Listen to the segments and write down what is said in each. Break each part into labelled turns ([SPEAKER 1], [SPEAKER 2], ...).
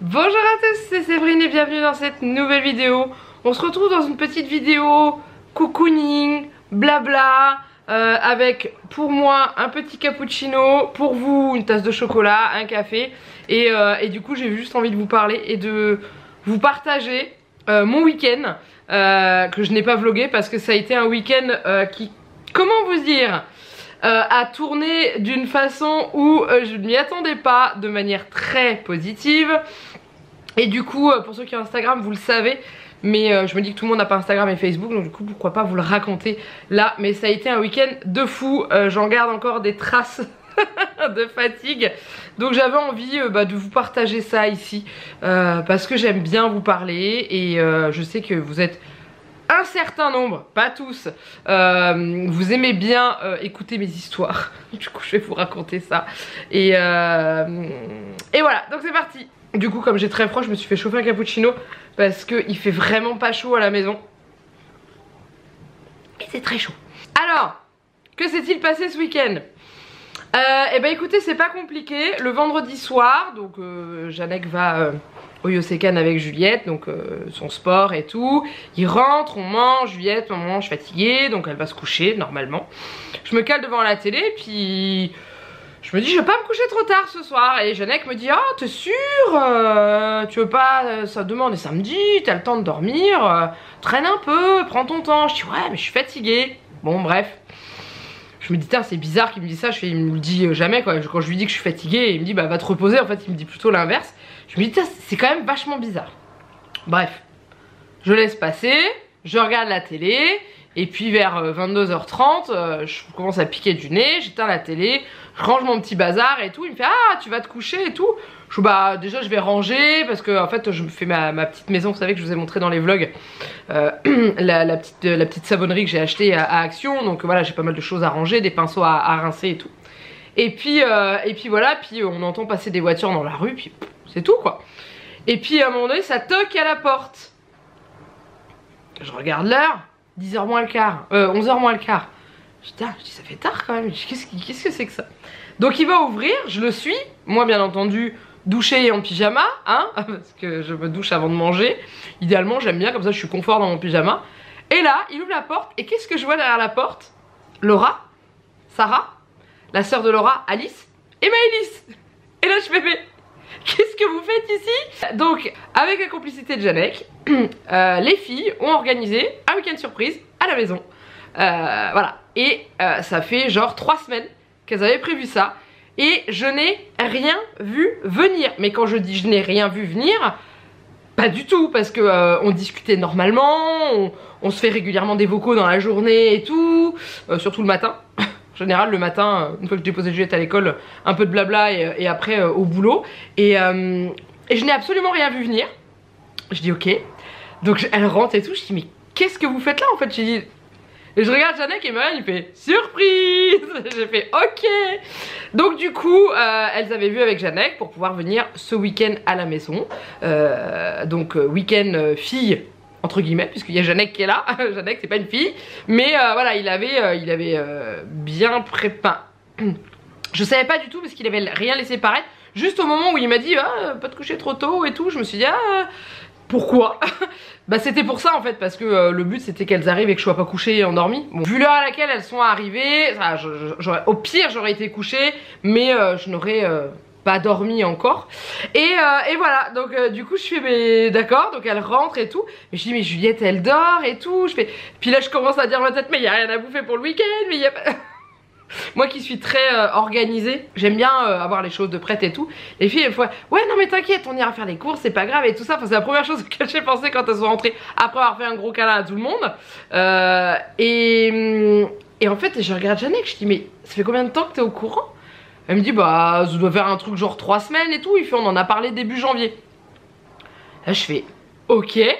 [SPEAKER 1] Bonjour à tous, c'est Séverine et bienvenue dans cette nouvelle vidéo. On se retrouve dans une petite vidéo cocooning, blabla, avec pour moi un petit cappuccino, pour vous une tasse de chocolat, un café. Et du coup j'ai juste envie de vous parler et de vous partager mon week-end que je n'ai pas vlogué parce que ça a été un week-end qui, comment vous dire, a tourné d'une façon où je ne m'y attendais pas, de manière très positive. Et du coup pour ceux qui ont Instagram vous le savez, mais je me dis que tout le monde n'a pas Instagram et Facebook, donc du coup pourquoi pas vous le raconter là. Mais ça a été un week-end de fou, j'en garde encore des traces de fatigue. Donc j'avais envie de vous partager ça ici parce que j'aime bien vous parler. Et je sais que vous êtes un certain nombre, pas tous, vous aimez bien écouter mes histoires. Du coup je vais vous raconter ça. Et voilà, donc c'est parti. Du coup comme j'ai très froid je me suis fait chauffer un cappuccino parce qu'il fait vraiment pas chaud à la maison. Et c'est très chaud. Alors, que s'est-il passé ce week-end? Eh ben écoutez, c'est pas compliqué. Le vendredi soir, donc Janek va au Yosekan avec Juliette, donc son sport et tout. Il rentre, on mange, Juliette, maman, je suis fatiguée, donc elle va se coucher normalement. Je me cale devant la télé, puis je me dis je vais pas me coucher trop tard ce soir. Et Janek me dit ah t'es sûre, tu veux pas, ça demande est samedi, t'as le temps de dormir, traîne un peu, prends ton temps. Je dis ouais mais je suis fatiguée. Bon bref. Je me dis c'est bizarre qu'il me dise ça, il me le dit jamais quoi. Quand je lui dis que je suis fatiguée, il me dit bah va te reposer, en fait il me dit plutôt l'inverse. Je me dis c'est quand même vachement bizarre. Bref, je laisse passer, je regarde la télé, et puis vers 22h30, je commence à piquer du nez, j'éteins la télé, je range mon petit bazar et tout. Il me fait ah tu vas te coucher et tout. Je bah déjà je vais ranger parce que en fait je me fais ma petite maison, vous savez que je vous ai montré dans les vlogs, la petite savonnerie que j'ai achetée à Action. Donc voilà, j'ai pas mal de choses à ranger, des pinceaux à rincer et tout. Et puis voilà, puis on entend passer des voitures dans la rue, puis c'est tout quoi. Et puis à un moment donné ça toque à la porte. Je regarde l'heure, 10h moins le quart, 11h moins le quart. Je dis ça fait tard quand même, qu'est-ce que c'est que ça? Donc il va ouvrir, je le suis, moi bien entendu douché et en pyjama, hein, parce que je me douche avant de manger. Idéalement j'aime bien, comme ça je suis confort dans mon pyjama. Et là il ouvre la porte, et qu'est-ce que je vois derrière la porte? Laura, Sarah, la sœur de Laura, Alice et Maëlys. Et là je fais mais qu'est-ce que vous faites ici? Donc avec la complicité de Janek, les filles ont organisé un week-end surprise à la maison. Voilà, et ça fait genre 3 semaines qu'elles avaient prévu ça. Et je n'ai rien vu venir. Mais quand je dis je n'ai rien vu venir, pas du tout, parce que on discutait normalement, on se fait régulièrement des vocaux dans la journée et tout, surtout le matin. En général le matin, une fois que je déposais Juliette à l'école, un peu de blabla et après au boulot. Et je n'ai absolument rien vu venir. Je dis ok. Donc elle rentre et tout, je dis mais qu'est-ce que vous faites là en fait? J'ai dit... Et je regarde Janek et Marianne, il fait surprise. J'ai fait ok. Donc du coup elles avaient vu avec Janek pour pouvoir venir ce week-end à la maison. Donc week-end fille entre guillemets, puisqu'il y a Janek qui est là. Janek c'est pas une fille, mais voilà il avait bien préparé. Je savais pas du tout parce qu'il avait rien laissé paraître. Juste au moment où il m'a dit ah, pas te coucher trop tôt et tout, je me suis dit ah pourquoi? Bah c'était pour ça en fait, parce que le but c'était qu'elles arrivent et que je sois pas couchée et endormie. Bon, vu l'heure à laquelle elles sont arrivées, au pire j'aurais été couchée, mais je n'aurais pas dormi encore. Et voilà, donc du coup je fais mais d'accord, donc elle rentre et tout. Mais je dis mais Juliette elle dort et tout. Puis là je commence à dire dans ma tête mais il y a rien à bouffer pour le week-end, mais il y a pas... Moi qui suis très organisée, j'aime bien avoir les choses de prêtes et tout. Les filles elles font ouais non mais t'inquiète on ira faire les courses, c'est pas grave et tout ça. Enfin c'est la première chose que j'ai pensé quand elles sont rentrées après avoir fait un gros câlin à tout le monde. Et en fait je regarde Janek, je dis mais ça fait combien de temps que t'es au courant? Elle me dit bah ça doit faire un truc genre 3 semaines et tout. Il fait on en a parlé début janvier. Là je fais ok. Et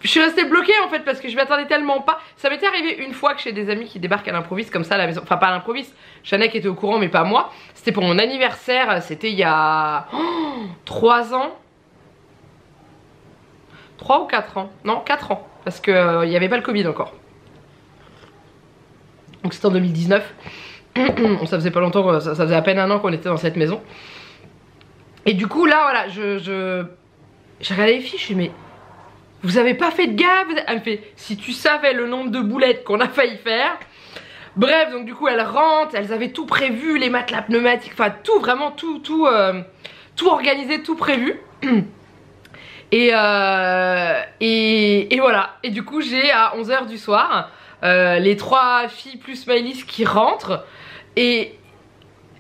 [SPEAKER 1] je suis restée bloquée en fait parce que je m'attendais tellement pas. Ça m'était arrivé une fois que j'ai des amis qui débarquent à l'improviste comme ça à la maison. Enfin pas à l'improviste, Janek était au courant mais pas moi. C'était pour mon anniversaire, c'était il y a 3 ans. 3 ou 4 ans. Non 4 ans. Parce qu'il n'y avait pas le Covid encore. Donc c'était en 2019. Ça faisait pas longtemps, ça faisait à peine un an qu'on était dans cette maison. Et du coup là voilà, j'ai regardé les filles, je suis mais vous avez pas fait de gaffe? Elle me fait si tu savais le nombre de boulettes qu'on a failli faire. Bref, donc du coup elles rentrent, elles avaient tout prévu, les matelas pneumatiques, enfin tout, vraiment tout organisé, tout prévu. Et voilà, et du coup j'ai à 11 h du soir les 3 filles plus Maëlys qui rentrent. Et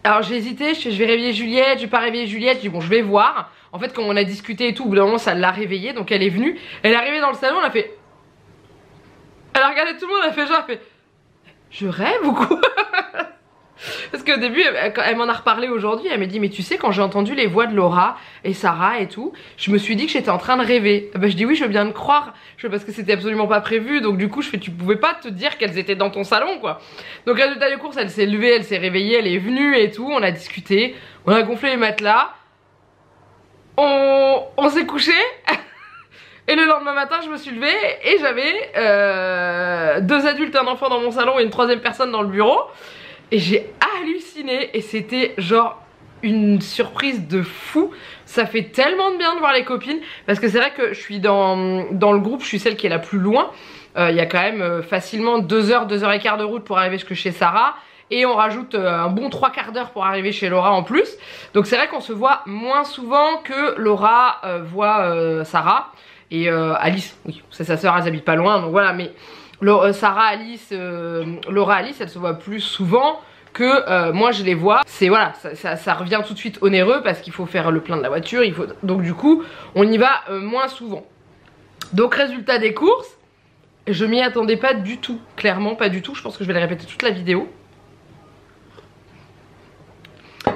[SPEAKER 1] alors j'ai hésité, je vais réveiller Juliette, je vais pas réveiller Juliette, je dis bon je vais voir. En fait quand on a discuté et tout, au bout d'un moment ça l'a réveillée, donc elle est venue. Elle est arrivée dans le salon, elle a fait... Elle a regardé tout le monde, elle a fait genre, elle fait... Je rêve ou quoi? Parce qu'au début, elle m'en a reparlé aujourd'hui, elle m'a dit mais tu sais quand j'ai entendu les voix de Laura et Sarah et tout, je me suis dit que j'étais en train de rêver. Bah je dis oui je veux bien te croire, parce que c'était absolument pas prévu, donc du coup je fais tu pouvais pas te dire qu'elles étaient dans ton salon quoi. Donc résultat des courses, elle s'est levée, elle s'est réveillée, elle est venue et tout, on a discuté, on a gonflé les matelas, on s'est couché. Et le lendemain matin je me suis levée et j'avais 2 adultes, un enfant dans mon salon et une 3e personne dans le bureau. Et j'ai halluciné et c'était genre une surprise de fou. Ça fait tellement de bien de voir les copines. Parce que c'est vrai que je suis dans le groupe, je suis celle qui est la plus loin. Il y a quand même facilement 2 heures, 2 heures et quart de route pour arriver jusque chez Sarah. Et on rajoute un bon 3/4 d'heure pour arriver chez Laura en plus. Donc c'est vrai qu'on se voit moins souvent que Laura voit Sarah. Et Alice, oui, c'est sa soeur, elles habitent pas loin, donc voilà, mais Sarah, Alice, Laura, Alice, elles se voient plus souvent que moi je les vois. C'est voilà, ça revient tout de suite onéreux parce qu'il faut faire le plein de la voiture, donc du coup on y va moins souvent. Donc résultat des courses, je m'y attendais pas du tout, clairement pas du tout, je pense que je vais les répéter toute la vidéo.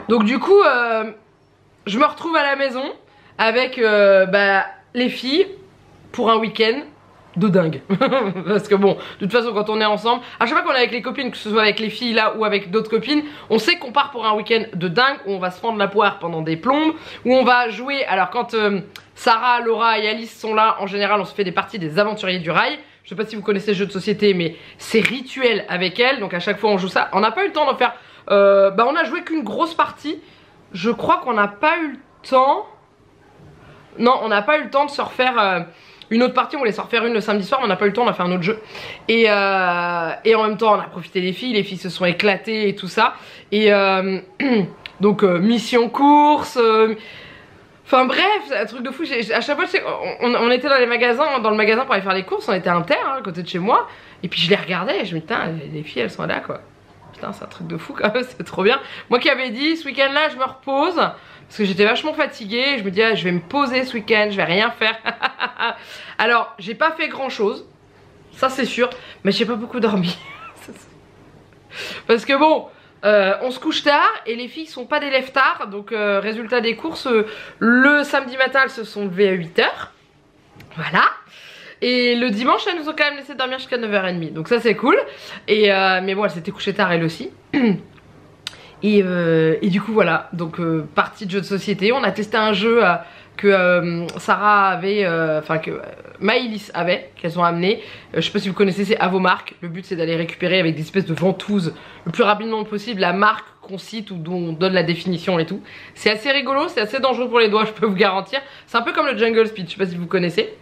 [SPEAKER 1] Donc du coup je me retrouve à la maison avec les filles pour un week-end de dingue. Parce que bon, de toute façon quand on est ensemble, à chaque fois qu'on est avec les copines, que ce soit avec les filles là ou avec d'autres copines, on sait qu'on part pour un week-end de dingue, où on va se prendre la poire pendant des plombes, où on va jouer. Alors quand Sarah, Laura et Alice sont là, en général on se fait des parties des aventuriers du rail. Je sais pas si vous connaissez ce jeu de société, mais c'est rituel avec elles, donc à chaque fois on joue ça. On n'a pas eu le temps d'en faire, on a joué qu'une grosse partie. Je crois qu'on n'a pas eu le temps. Non, on n'a pas eu le temps de se refaire une autre partie. On voulait se refaire une le samedi soir, mais on n'a pas eu le temps, on a fait un autre jeu. Et en même temps on a profité des filles, les filles se sont éclatées et tout ça. Et donc mission course, enfin bref, un truc de fou. À chaque fois on était dans les magasins, dans le magasin pour aller faire les courses, on était à Inter, à côté de chez moi. Et puis je les regardais et je me dis putain, les filles elles sont là quoi. Putain c'est un truc de fou quand même, c'est trop bien. Moi qui avais dit ce week-end là je me repose, parce que j'étais vachement fatiguée, je me dis ah, je vais me poser ce week-end, je vais rien faire. Alors j'ai pas fait grand chose, ça c'est sûr, mais j'ai pas beaucoup dormi. Parce que bon, on se couche tard et les filles sont pas des lève tard. Donc résultat des courses, le samedi matin elles se sont levées à 8 h. Voilà. Et le dimanche elles nous ont quand même laissé dormir jusqu'à 9 h 30. Donc ça c'est cool. Et mais bon elles s'étaient couchées tard elles aussi. Et du coup voilà, donc partie de jeu de société. On a testé un jeu que Sarah avait, enfin que Maëlys avait, qu'elles ont amené. Je sais pas si vous connaissez, c'est à vos marques. Le but c'est d'aller récupérer avec des espèces de ventouses le plus rapidement possible la marque qu'on cite ou dont on donne la définition et tout. C'est assez rigolo, c'est assez dangereux pour les doigts, je peux vous garantir. C'est un peu comme le Jungle Speed, je sais pas si vous connaissez.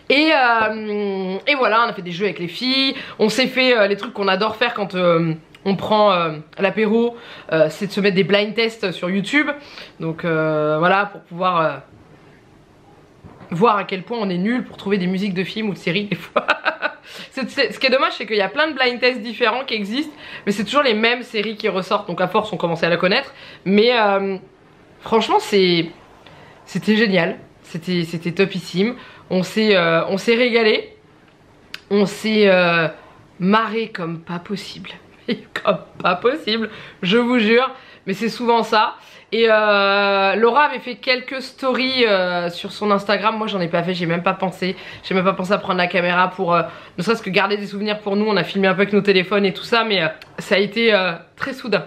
[SPEAKER 1] Et voilà, on a fait des jeux avec les filles. On s'est fait les trucs qu'on adore faire quand on prend l'apéro, c'est de se mettre des blind tests sur YouTube. Donc voilà, pour pouvoir voir à quel point on est nul pour trouver des musiques de films ou de séries des fois. Ce qui est dommage, c'est qu'il y a plein de blind tests différents qui existent, mais c'est toujours les mêmes séries qui ressortent. Donc à force on commençait à la connaître. Mais franchement c'était génial, c'était topissime. On s'est régalé, on s'est marré comme pas possible. Comme pas possible, je vous jure, mais c'est souvent ça. Et Laura avait fait quelques stories sur son Instagram. Moi j'en ai pas fait, j'ai même pas pensé. J'ai même pas pensé à prendre la caméra pour ne serait-ce que garder des souvenirs pour nous. On a filmé un peu avec nos téléphones et tout ça, mais ça a été très soudain.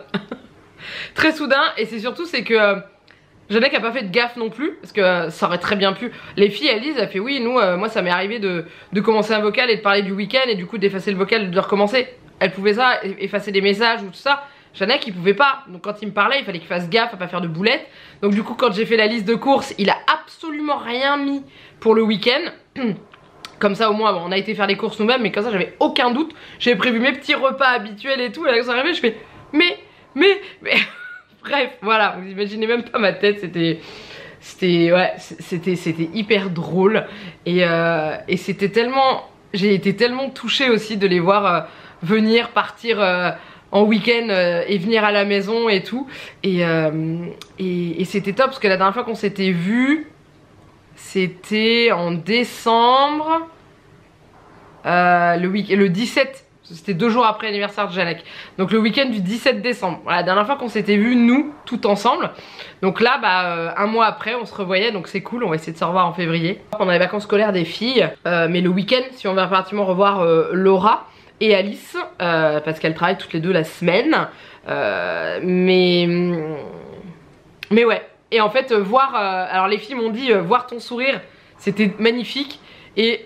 [SPEAKER 1] Très soudain, et c'est surtout c'est que Janek a pas fait de gaffe non plus, parce que ça aurait très bien pu. Les filles elles disent, elle fait oui, nous, moi ça m'est arrivé de commencer un vocal et de parler du week-end et du coup d'effacer le vocal et de recommencer. Elle pouvait ça, effacer des messages ou tout ça. Janek il pouvait pas, donc quand il me parlait il fallait qu'il fasse gaffe à pas faire de boulettes. Donc du coup quand j'ai fait la liste de courses, il a absolument rien mis pour le week-end. Comme ça au moins bon, on a été faire les courses nous-mêmes, mais comme ça j'avais aucun doute. J'avais prévu mes petits repas habituels et tout, et là quand ça arrivait je fais mais bref voilà, vous imaginez même pas ma tête, c'était hyper drôle. Et c'était tellement, j'ai été tellement touchée aussi de les voir venir, partir en week-end et venir à la maison et tout. Et c'était top parce que la dernière fois qu'on s'était vu, c'était en décembre, le 17. C'était 2 jours après l'anniversaire de Janek. Donc le week-end du 17 décembre. Voilà, la dernière fois qu'on s'était vus, nous, tout ensemble. Donc là, bah, un mois après, on se revoyait. Donc c'est cool, on va essayer de se revoir en février. Pendant les vacances scolaires des filles. Mais le week-end, si on va pratiquement revoir Laura et Alice. Parce qu'elles travaillent toutes les deux la semaine. Mais ouais. Et en fait, voir... alors les filles m'ont dit, voir ton sourire, c'était magnifique. Et...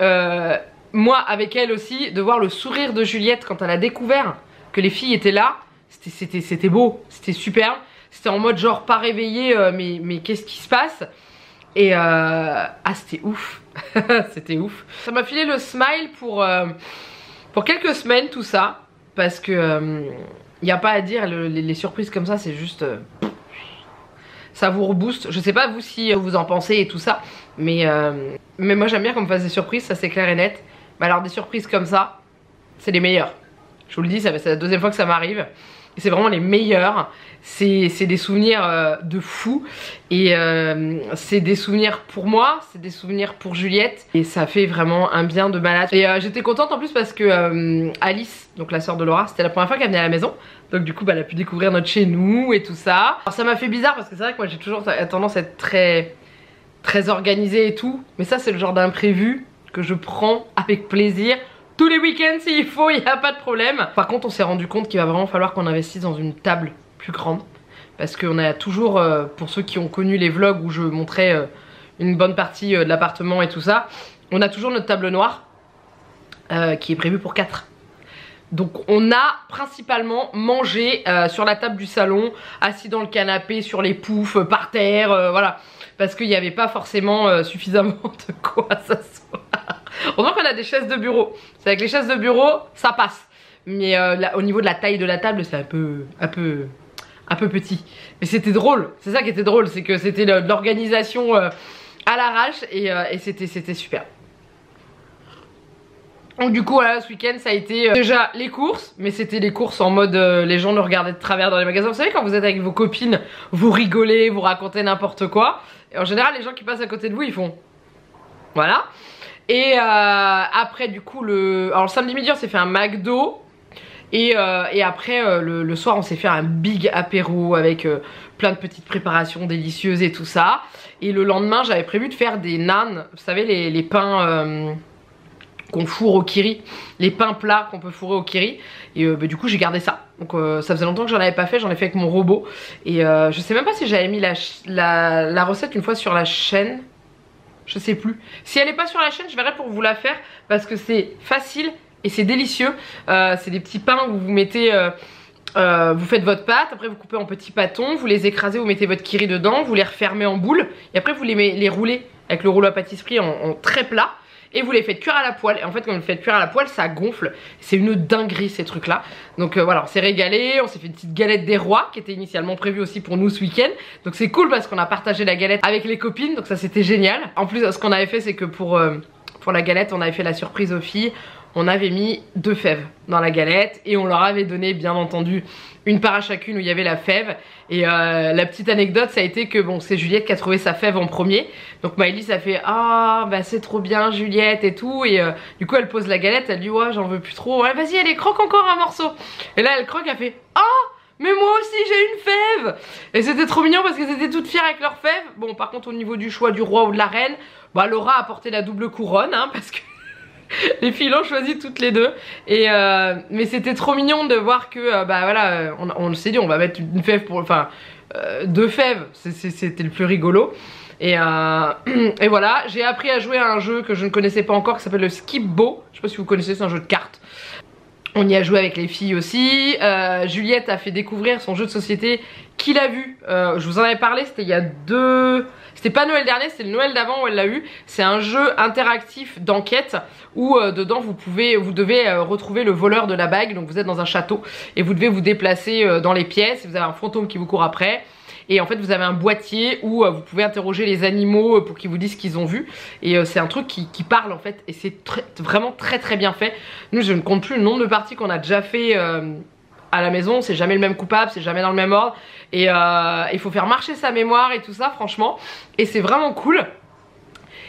[SPEAKER 1] moi avec elle aussi, de voir le sourire de Juliette quand elle a découvert que les filles étaient là, c'était beau, c'était superbe. C'était en mode genre pas réveillé, mais qu'est-ce qui se passe? Et c'était ouf. C'était ouf. Ça m'a filé le smile pour quelques semaines tout ça. Parce que y a pas à dire, les surprises comme ça c'est juste... ça vous rebooste. Je sais pas vous si vous en pensez et tout ça. Mais moi j'aime bien qu'on me fasse des surprises, ça c'est clair et net. Mais alors des surprises comme ça, c'est les meilleures. Je vous le dis, c'est la 2e fois que ça m'arrive. Et c'est vraiment les meilleurs. C'est des souvenirs de fou. Et c'est des souvenirs pour moi, c'est des souvenirs pour Juliette. Et ça fait vraiment un bien de malade. Et j'étais contente en plus parce que Alice, donc la sœur de Laura, c'était la première fois qu'elle venait à la maison. Donc du coup bah, elle a pu découvrir notre chez nous et tout ça. Alors ça m'a fait bizarre parce que c'est vrai que moi j'ai toujours tendance à être très organisée et tout. Mais ça c'est le genre d'imprévu que je prends avec plaisir tous les week-ends s'il faut, il n'y a pas de problème. Par contre on s'est rendu compte qu'il va vraiment falloir qu'on investisse dans une table plus grande. Parce qu'on a toujours, pour ceux qui ont connu les vlogs où je montrais une bonne partie de l'appartement et tout ça, on a toujours notre table noire qui est prévue pour 4. Donc on a principalement mangé sur la table du salon, assis dans le canapé, sur les poufs, par terre, voilà. Parce qu'il n'y avait pas forcément suffisamment de quoi s'asseoir. On voit qu'on a des chaises de bureau. C'est avec les chaises de bureau, ça passe. Mais là, au niveau de la taille de la table, c'est un peu petit. Mais c'était drôle. C'est ça qui était drôle, c'est que c'était de l'organisation à l'arrache et c'était super. Donc du coup voilà, ce week-end ça a été déjà les courses, mais c'était les courses en mode les gens nous regardaient de travers dans les magasins. Vous savez quand vous êtes avec vos copines, vous rigolez, vous racontez n'importe quoi. Et en général les gens qui passent à côté de vous ils font voilà. Et après du coup alors le samedi midi on s'est fait un McDo. Et après le soir on s'est fait un big apéro avec plein de petites préparations délicieuses et tout ça. Et le lendemain j'avais prévu de faire des naans, vous savez les pains... qu'on fourre au kiri, les pains plats qu'on peut fourrer au kiri. Et bah, du coup j'ai gardé ça. Donc ça faisait longtemps que j'en avais pas fait, j'en ai fait avec mon robot. Et je sais même pas si j'avais mis la recette une fois sur la chaîne. Je sais plus. Si elle est pas sur la chaîne, je verrai pour vous la faire. Parce que c'est facile et c'est délicieux. C'est des petits pains où vous mettez... vous faites votre pâte, après vous coupez en petits pâtons, vous les écrasez, vous mettez votre kiri dedans, vous les refermez en boule. Et après vous les roulez avec le rouleau à pâtisserie en très plat. Et vous les faites cuire à la poêle. Et en fait quand vous les faites cuire à la poêle ça gonfle. C'est une dinguerie ces trucs là. Donc voilà, on s'est régalé. On s'est fait une petite galette des rois qui était initialement prévue aussi pour nous ce week-end. Donc c'est cool parce qu'on a partagé la galette avec les copines. Donc ça c'était génial. En plus ce qu'on avait fait c'est que pour la galette on avait fait la surprise aux filles. On avait mis 2 fèves dans la galette et on leur avait donné bien entendu une part à chacune où il y avait la fève. Et la petite anecdote ça a été que bon c'est Juliette qui a trouvé sa fève en premier. Donc Maëlys a fait ah bah c'est trop bien Juliette et tout. Et du coup elle pose la galette, elle dit ouais j'en veux plus trop. Ouais vas-y allez croque encore un morceau. Et là elle croque, elle fait ah mais moi aussi j'ai une fève. Et c'était trop mignon parce qu'elles étaient toutes fières avec leur fève. Bon par contre au niveau du choix du roi ou de la reine, bah Laura a porté la double couronne hein, parce que les filles l'ont choisi toutes les deux. Et mais c'était trop mignon de voir que bah voilà on s'est dit on va mettre une fève pour... Enfin 2 fèves c'était le plus rigolo. Et voilà, j'ai appris à jouer à un jeu que je ne connaissais pas encore qui s'appelle le Skip-Bo. Je sais pas si vous connaissez, c'est un jeu de cartes. On y a joué avec les filles aussi. Juliette a fait découvrir son jeu de société qu'il a vu. Je vous en avais parlé, c'était il y a 2... C'était pas Noël dernier, c'était le Noël d'avant où elle l'a eu. C'est un jeu interactif d'enquête où dedans vous devez retrouver le voleur de la bague. Donc vous êtes dans un château et vous devez vous déplacer dans les pièces. Vous avez un fantôme qui vous court après. Et en fait vous avez un boîtier où vous pouvez interroger les animaux pour qu'ils vous disent ce qu'ils ont vu. Et c'est un truc qui parle en fait. Et c'est vraiment très bien fait. Nous je ne compte plus le nombre de parties qu'on a déjà fait à la maison. C'est jamais le même coupable, c'est jamais dans le même ordre. Et il faut faire marcher sa mémoire et tout ça franchement. Et c'est vraiment cool.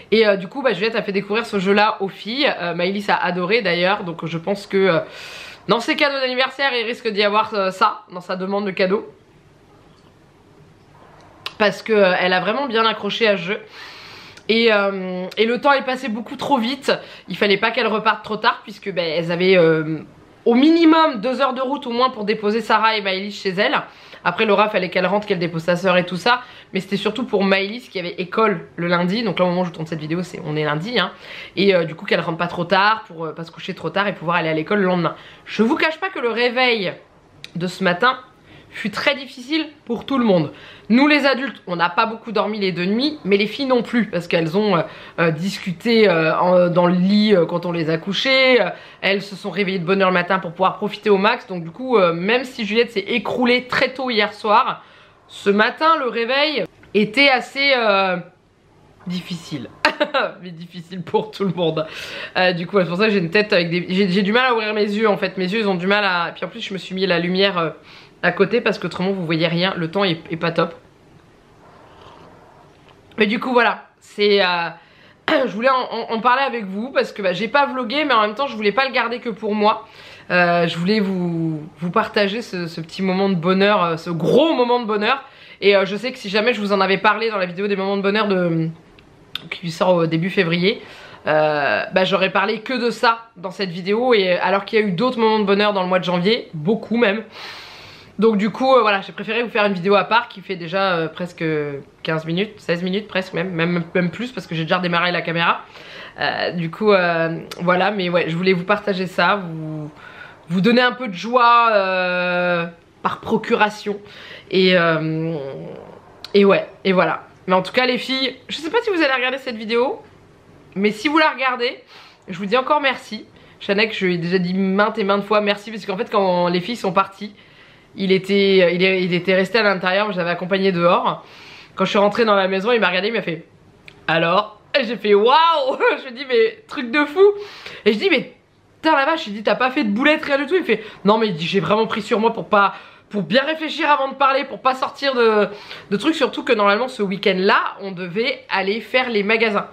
[SPEAKER 1] Et du coup Juliette a fait découvrir ce jeu là aux filles. Maëlys a adoré d'ailleurs. Donc je pense que dans ses cadeaux d'anniversaire il risque d'y avoir ça. Dans sa demande de cadeau. Parce qu'elle a vraiment bien accroché à ce jeu. Et le temps est passé beaucoup trop vite. Il fallait pas qu'elle reparte trop tard. Puisque elles avaient au minimum 2 heures de route au moins pour déposer Sarah et Maëlys chez elle. Après Laura fallait qu'elle rentre, qu'elle dépose sa soeur et tout ça. Mais c'était surtout pour Maëlys qui avait école le lundi. Donc là au moment où je tourne cette vidéo on est lundi hein. Et du coup qu'elle rentre pas trop tard pour pas se coucher trop tard et pouvoir aller à l'école le lendemain. Je vous cache pas que le réveil de ce matin fut très difficile pour tout le monde. Nous les adultes, on n'a pas beaucoup dormi les 2 nuits, mais les filles non plus, parce qu'elles ont discuté dans le lit quand on les a couchées, elles se sont réveillées de bonne heure le matin pour pouvoir profiter au max, donc du coup, même si Juliette s'est écroulée très tôt hier soir, ce matin, le réveil était assez difficile. Mais difficile pour tout le monde. Du coup, c'est pour ça que j'ai une tête avec des... J'ai du mal à ouvrir mes yeux, en fait. Mes yeux, ils ont du mal à... Et puis en plus, je me suis mis la lumière... à côté parce qu'autrement vous voyez rien, le temps est pas top. Mais du coup voilà, c'est je voulais en parler avec vous parce que j'ai pas vlogué mais en même temps je voulais pas le garder que pour moi. Je voulais vous partager ce petit moment de bonheur, ce gros moment de bonheur. Et je sais que si jamais je vous en avais parlé dans la vidéo des moments de bonheur qui sort au début février, j'aurais parlé que de ça dans cette vidéo. Et alors qu'il y a eu d'autres moments de bonheur dans le mois de janvier, beaucoup même. Donc du coup voilà, j'ai préféré vous faire une vidéo à part qui fait déjà presque 15 minutes, 16 minutes presque même plus parce que j'ai déjà redémarré la caméra. Du coup voilà, mais ouais, je voulais vous partager ça, vous donner un peu de joie par procuration. Et ouais, et voilà. Mais en tout cas les filles, je sais pas si vous allez regarder cette vidéo, mais si vous la regardez, je vous dis encore merci. Shanek, je lui ai déjà dit maintes et maintes fois merci parce qu'en fait quand les filles sont parties, il était resté à l'intérieur, je l'avais accompagné dehors. Quand je suis rentrée dans la maison, il m'a regardé, il m'a fait alors, et j'ai fait waouh. Je me dis mais truc de fou. Et je dis mais putain la vache, je dis t'as pas fait de boulettes, rien du tout. Il fait non mais j'ai vraiment pris sur moi pour bien réfléchir avant de parler, pour pas sortir de trucs. Surtout que normalement ce week-end là on devait aller faire les magasins.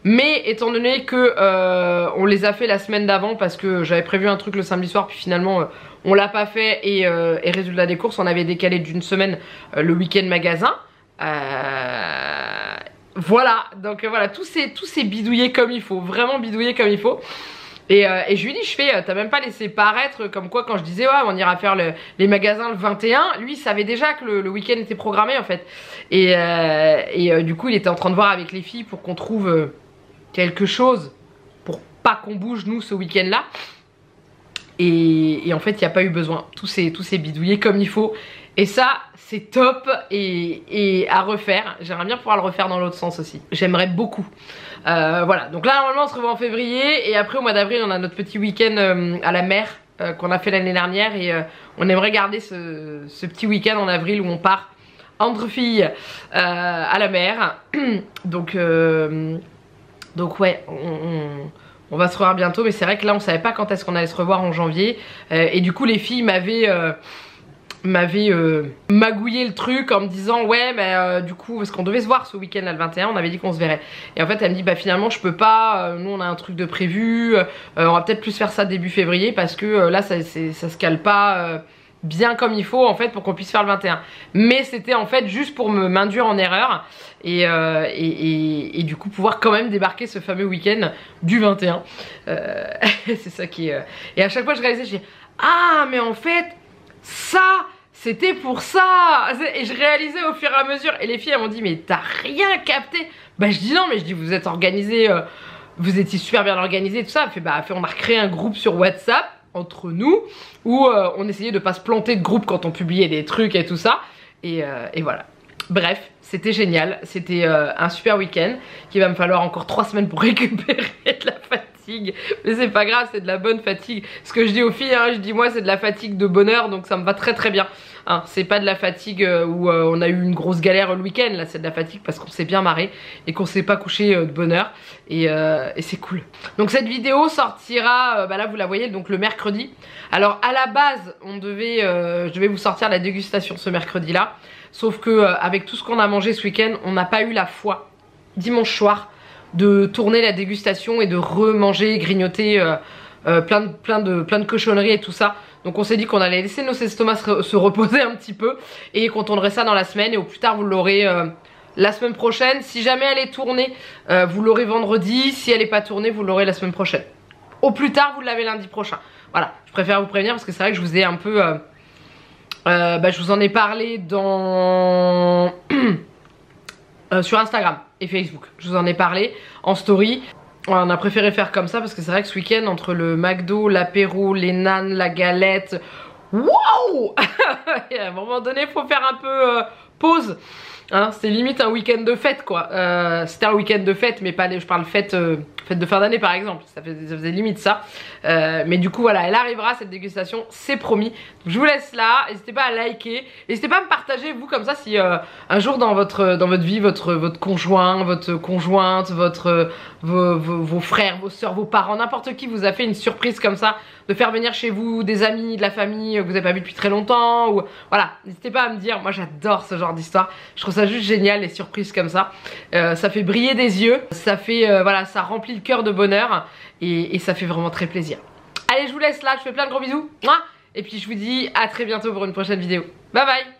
[SPEAKER 1] Mais étant donné que on les a fait la semaine d'avant parce que j'avais prévu un truc le samedi soir puis finalement on l'a pas fait et résultat des courses on avait décalé d'une semaine le week-end magasin. Voilà, donc voilà, tout s'est bidouillé comme il faut, vraiment bidouillé comme il faut. Et je lui dis, t'as même pas laissé paraître comme quoi quand je disais ouais on ira faire les magasins le 21, lui il savait déjà que le week-end était programmé en fait. Et du coup il était en train de voir avec les filles pour qu'on trouve quelque chose pour pas qu'on bouge nous ce week-end là. Et en fait il n'y a pas eu besoin, tout s'est bidouillé comme il faut. Et ça c'est top et à refaire. J'aimerais bien pouvoir le refaire dans l'autre sens aussi. J'aimerais beaucoup. Voilà, donc là normalement on se revoit en février. Et après au mois d'avril on a notre petit week-end à la mer qu'on a fait l'année dernière. Et on aimerait garder ce petit week-end en avril où on part entre filles à la mer. Donc ouais, on va se revoir bientôt. Mais c'est vrai que là on savait pas quand est-ce qu'on allait se revoir en janvier. Et du coup les filles m'avaient magouillé le truc en me disant ouais mais du coup parce qu'on devait se voir ce week-end là le 21, on avait dit qu'on se verrait et en fait elle me dit bah finalement je peux pas, nous on a un truc de prévu, on va peut-être plus faire ça début février parce que là ça se cale pas bien comme il faut en fait pour qu'on puisse faire le 21, mais c'était en fait juste pour m'induire en erreur et du coup pouvoir quand même débarquer ce fameux week-end du 21. C'est ça qui est et à chaque fois je réalisais, je dis ah mais en fait ça c'était pour ça. Et je réalisais au fur et à mesure. Et les filles elles m'ont dit mais t'as rien capté. Bah je dis non, mais je dis vous êtes organisés, vous étiez super bien organisés tout ça. Elle fait bah on a recréé un groupe sur WhatsApp entre nous où on essayait de pas se planter de groupe quand on publiait des trucs et tout ça. Et voilà. Bref, c'était génial, c'était un super week-end qu'il va me falloir encore 3 semaines pour récupérer de la fatigue. Mais c'est pas grave, c'est de la bonne fatigue. Ce que je dis aux filles, hein, je dis moi c'est de la fatigue de bonheur, donc ça me va très très bien. Hein, c'est pas de la fatigue où on a eu une grosse galère le week-end, là c'est de la fatigue parce qu'on s'est bien marré et qu'on s'est pas couché de bonne heure. Et c'est cool. Donc cette vidéo sortira, là vous la voyez, donc le mercredi. Alors à la base, je devais vous sortir la dégustation ce mercredi là. Sauf que avec tout ce qu'on a mangé ce week-end, on n'a pas eu la foi dimanche soir de tourner la dégustation et de remanger, grignoter plein de cochonneries et tout ça. Donc on s'est dit qu'on allait laisser nos estomacs se reposer un petit peu et qu'on tournerait ça dans la semaine. Et au plus tard vous l'aurez la semaine prochaine. Si jamais elle est tournée, vous l'aurez vendredi. Si elle n'est pas tournée, vous l'aurez la semaine prochaine. Au plus tard vous l'avez lundi prochain. Voilà, je préfère vous prévenir parce que c'est vrai que je vous ai un peu... je vous en ai parlé dans... sur Instagram et Facebook. Je vous en ai parlé en story. On a préféré faire comme ça parce que c'est vrai que ce week-end, entre le McDo, l'apéro, les nanes, la galette... Waouh. À un moment donné, il faut faire un peu pause. Hein, c'est limite un week-end de fête quoi. C'était un week-end de fête, mais pas je parle fête de fin d'année par exemple. Ça faisait limite ça. Mais du coup voilà, elle arrivera cette dégustation, c'est promis. Donc, je vous laisse là. N'hésitez pas à liker. N'hésitez pas à me partager vous comme ça si un jour dans votre vie votre conjoint, votre conjointe, vos frères, vos soeurs, vos parents, n'importe qui vous a fait une surprise comme ça, de faire venir chez vous des amis, de la famille que vous n'avez pas vu depuis très longtemps ou voilà, n'hésitez pas à me dire. Moi j'adore ce genre d'histoire. Je trouve ça juste génial, les surprises comme ça. Ça fait briller des yeux, ça fait voilà, ça remplit le cœur de bonheur et ça fait vraiment très plaisir. Allez, je vous laisse là, je fais plein de gros bisous. Et puis je vous dis à très bientôt pour une prochaine vidéo. Bye bye.